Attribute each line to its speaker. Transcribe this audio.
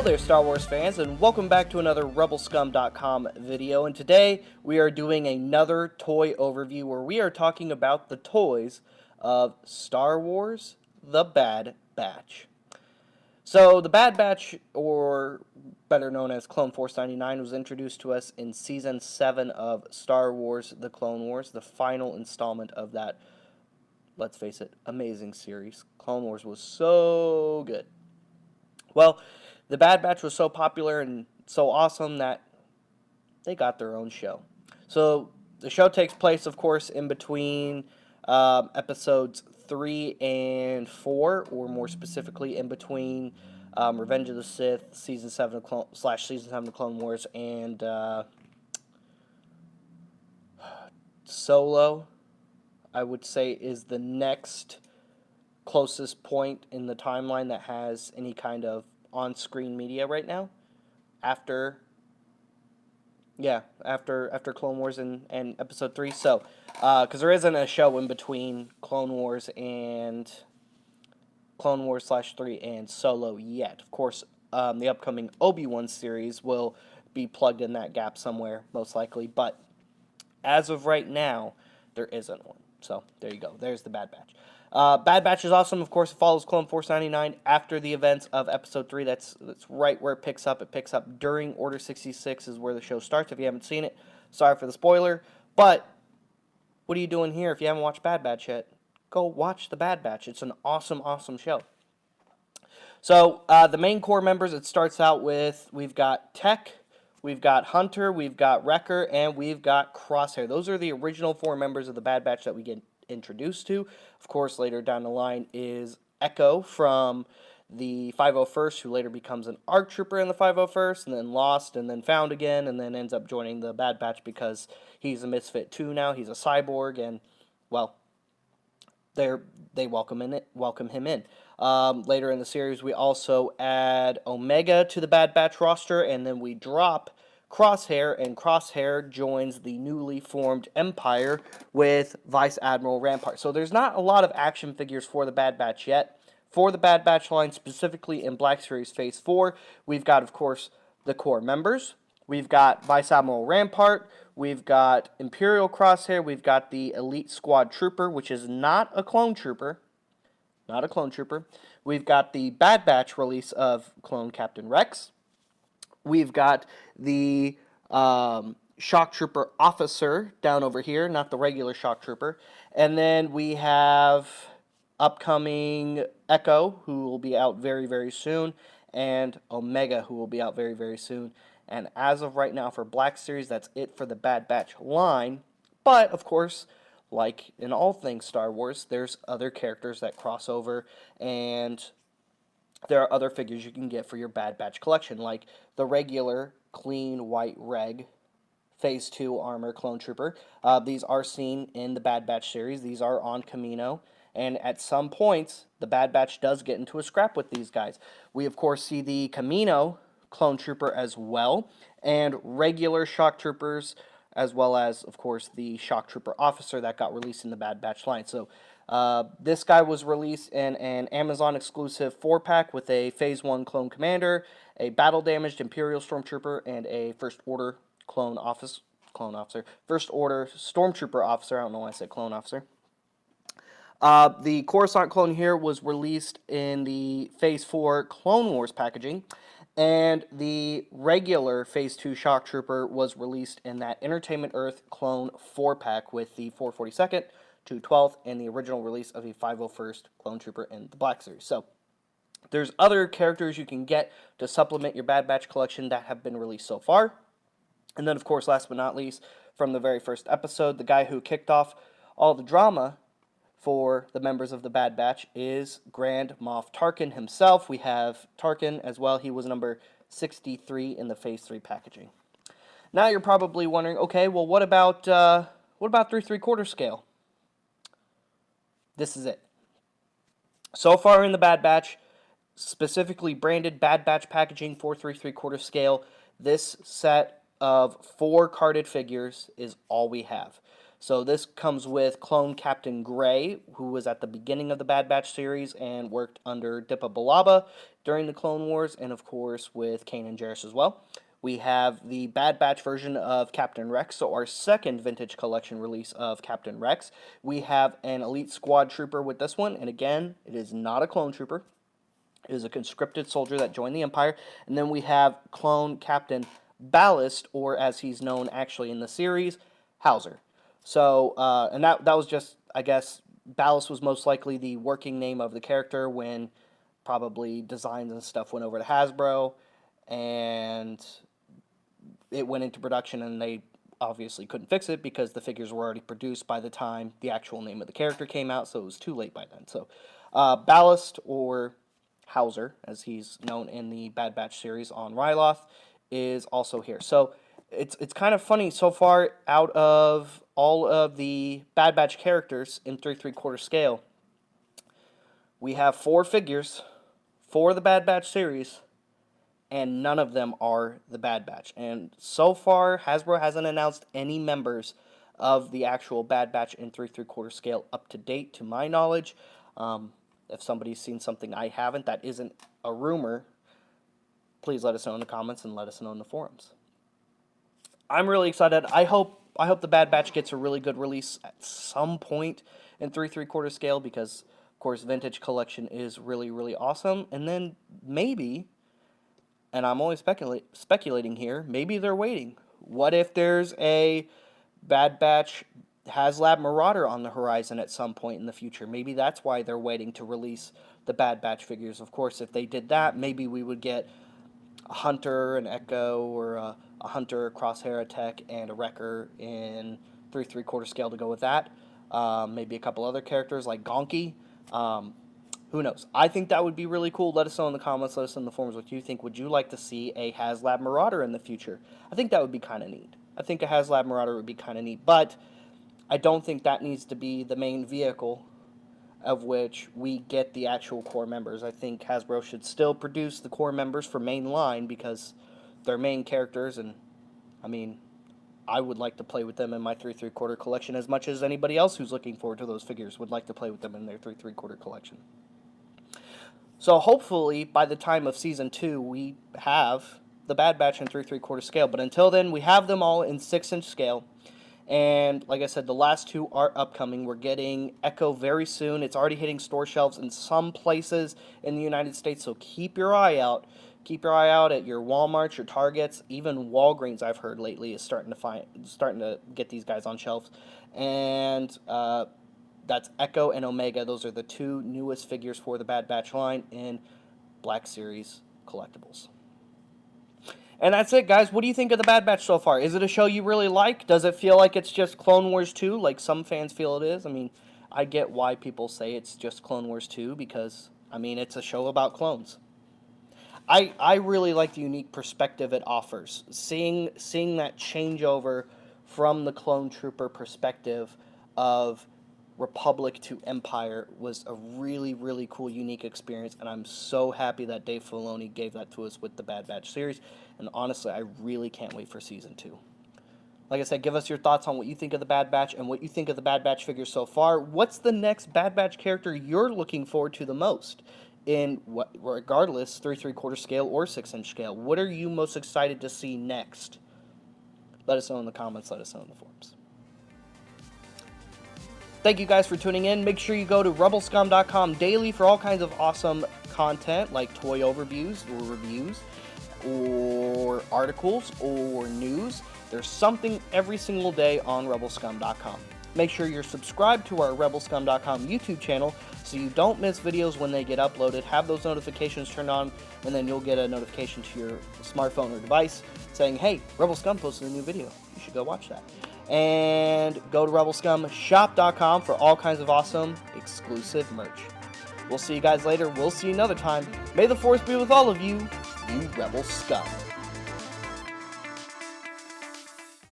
Speaker 1: Hello there, Star Wars fans, and welcome back to another RebelScum.com video. And today we are doing another toy overview where we are talking about the toys of Star Wars: The Bad Batch. So, the Bad Batch, or better known as Clone Force 99, was introduced to us in Season 7 of Star Wars: The Clone Wars, the final installment of that, let's face it, amazing series. Clone Wars was so good. Well, the Bad Batch was so popular and so awesome that they got their own show. So the show takes place, of course, in between episodes 3 and 4, or more specifically, in between Revenge of the Sith, Season 7 of Season 7 of Clone Wars, and Solo, I would say, is the next closest point in the timeline that has any kind of on-screen media right now. After Clone Wars and Episode 3. So, because there isn't a show in between Clone Wars and Clone Wars /3 and Solo yet. Of course, the upcoming Obi-Wan series will be plugged in that gap somewhere, most likely. But as of right now, there isn't one. So, there you go. There's the Bad Batch. Bad Batch is awesome. Of course, it follows Clone Force 99 after the events of Episode 3. That's right where it picks up. It picks up during Order 66 is where the show starts. If you haven't seen it, sorry for the spoiler. But what are you doing here if you haven't watched Bad Batch yet? Go watch the Bad Batch. It's an awesome, awesome show. So, the main core members, it starts out with, we've got Tech, we've got Hunter, we've got Wrecker, and we've got Crosshair. Those are the original 4 members of the Bad Batch that we get introduced to. Of course, later down the line is Echo from the 501st, who later becomes an ARC Trooper in the 501st, and then lost, and then found again, and then ends up joining the Bad Batch because he's a misfit too now. He's a cyborg, and, well, they welcome him in. Later in the series, we also add Omega to the Bad Batch roster, and then we drop Crosshair, and Crosshair joins the newly formed Empire with Vice Admiral Rampart. So there's not a lot of action figures for the Bad Batch yet. For the Bad Batch line, specifically in Black Series Phase 4, we've got, of course, the core members. We've got Vice Admiral Rampart. We've got Imperial Crosshair. We've got the Elite Squad Trooper, which is not a clone trooper. Not a clone trooper. We've got the Bad Batch release of Clone Captain Rex. We've got the Shock Trooper Officer down over here, not the regular Shock Trooper. And then we have upcoming Echo, who will be out very, very soon, and Omega, who will be out very, very soon. And as of right now for Black Series, that's it for the Bad Batch line. But, of course, like in all things Star Wars, there's other characters that cross over, and there are other figures you can get for your Bad Batch collection, like the regular clean white reg Phase 2 armor clone trooper. These are seen in the Bad Batch series. These are on Kamino, and at some points, the Bad Batch does get into a scrap with these guys. We, of course, see the Kamino clone trooper as well, and regular shock troopers, as well as, of course, the Shock Trooper Officer that got released in the Bad Batch line. So, this guy was released in an Amazon-exclusive 4-pack with a Phase 1 Clone Commander, a battle-damaged Imperial Stormtrooper, and a First Order Clone Officer. First Order Stormtrooper Officer. I don't know why I said Clone Officer. The Coruscant clone here was released in the Phase 4 Clone Wars packaging, and the regular Phase 2 Shock Trooper was released in that Entertainment Earth Clone 4-pack with the 442nd, 212th, and the original release of the 501st Clone Trooper in the Black Series. So, there's other characters you can get to supplement your Bad Batch collection that have been released so far. And then, of course, last but not least, from the very first episode, the guy who kicked off all the drama for the members of the Bad Batch is Grand Moff Tarkin himself. We have Tarkin as well. He was number 63 in the Phase 3 packaging. Now you're probably wondering, okay, well, what about 3 3/4 scale? This is it. So far in the Bad Batch, specifically branded Bad Batch packaging for 3 3/4 scale, this set of 4 carded figures is all we have. So this comes with Clone Captain Gray, who was at the beginning of the Bad Batch series and worked under Dippa B'Elaba during the Clone Wars, and of course with Kanan Jarrus as well. We have the Bad Batch version of Captain Rex, so our second vintage collection release of Captain Rex. We have an Elite Squad Trooper with this one, and again, it is not a clone trooper. It is a conscripted soldier that joined the Empire. And then we have Clone Captain Ballast, or as he's known actually in the series, Hauser. So, and that was just, I guess, Ballast was most likely the working name of the character when probably designs and stuff went over to Hasbro, and it went into production, and they obviously couldn't fix it because the figures were already produced by the time the actual name of the character came out, so it was too late by then. So, Ballast, or Hauser, as he's known in the Bad Batch series on Ryloth, is also here. So it's kind of funny so far. Out of all of the Bad Batch characters in 3 3/4 scale, we have 4 figures for the Bad Batch series, and none of them are the Bad Batch. And so far, Hasbro hasn't announced any members of the actual Bad Batch in 3 3/4 scale up to date, to my knowledge. If somebody's seen something I haven't that isn't a rumor, please let us know in the comments and let us know in the forums. I'm really excited. I hope the Bad Batch gets a really good release at some point in 3 3/4 scale, because of course vintage collection is really, really awesome. And then maybe, and I'm only speculating here, maybe they're waiting. What if there's a Bad Batch HasLab Marauder on the horizon at some point in the future? Maybe that's why they're waiting to release the Bad Batch figures. Of course, if they did that, maybe we would get a Hunter, an Echo, or a Hunter, a Crosshair, a Tech, and a Wrecker in 3 3/4 scale to go with that. Maybe a couple other characters like Gonky. Who knows? I think that would be really cool. Let us know in the comments. Let us know in the forums what you think. Would you like to see a HasLab Marauder in the future? I think that would be kind of neat. I think a HasLab Marauder would be kind of neat, but I don't think that needs to be the main vehicle of which we get the actual core members. I think Hasbro should still produce the core members for main line because they're main characters, and I mean, I would like to play with them in my 3 3/4 collection as much as anybody else who's looking forward to those figures would like to play with them in their 3 3/4 collection. So hopefully by the time of Season 2 we have the Bad Batch in 3 3/4 scale, but until then we have them all in 6-inch scale. And like I said, the last 2 are upcoming. We're getting Echo very soon. It's already hitting store shelves in some places in the United States, so keep your eye out. Keep your eye out at your Walmarts, your Targets, even Walgreens. I've heard lately is starting to get these guys on shelves. And that's Echo and Omega. Those are the 2 newest figures for the Bad Batch line in Black Series collectibles. And that's it, guys. What do you think of the Bad Batch so far? Is it a show you really like? Does it feel like it's just Clone Wars 2, like some fans feel it is? I mean, I get why people say it's just Clone Wars 2, because, I mean, it's a show about clones. I really like the unique perspective it offers. Seeing that changeover from the clone trooper perspective of Republic to Empire was a really, really cool, unique experience, and I'm so happy that Dave Filoni gave that to us with the Bad Batch series, and honestly, I really can't wait for Season 2. Like I said, give us your thoughts on what you think of the Bad Batch and what you think of the Bad Batch figures so far. What's the next Bad Batch character you're looking forward to the most? In what, regardless, 3 3/4 scale or 6-inch scale. What are you most excited to see next? Let us know in the comments. Let us know in the forums. Thank you guys for tuning in. Make sure you go to rebelscum.com daily for all kinds of awesome content like toy overviews or reviews or articles or news. There's something every single day on rebelscum.com. Make sure you're subscribed to our rebelscum.com YouTube channel so you don't miss videos when they get uploaded. Have those notifications turned on, and then you'll get a notification to your smartphone or device saying, hey, Rebel Scum posted a new video. You should go watch that. And go to rebelscumshop.com for all kinds of awesome exclusive merch. We'll see you guys later. We'll see you another time. May the Force be with all of you, you Rebel Scum.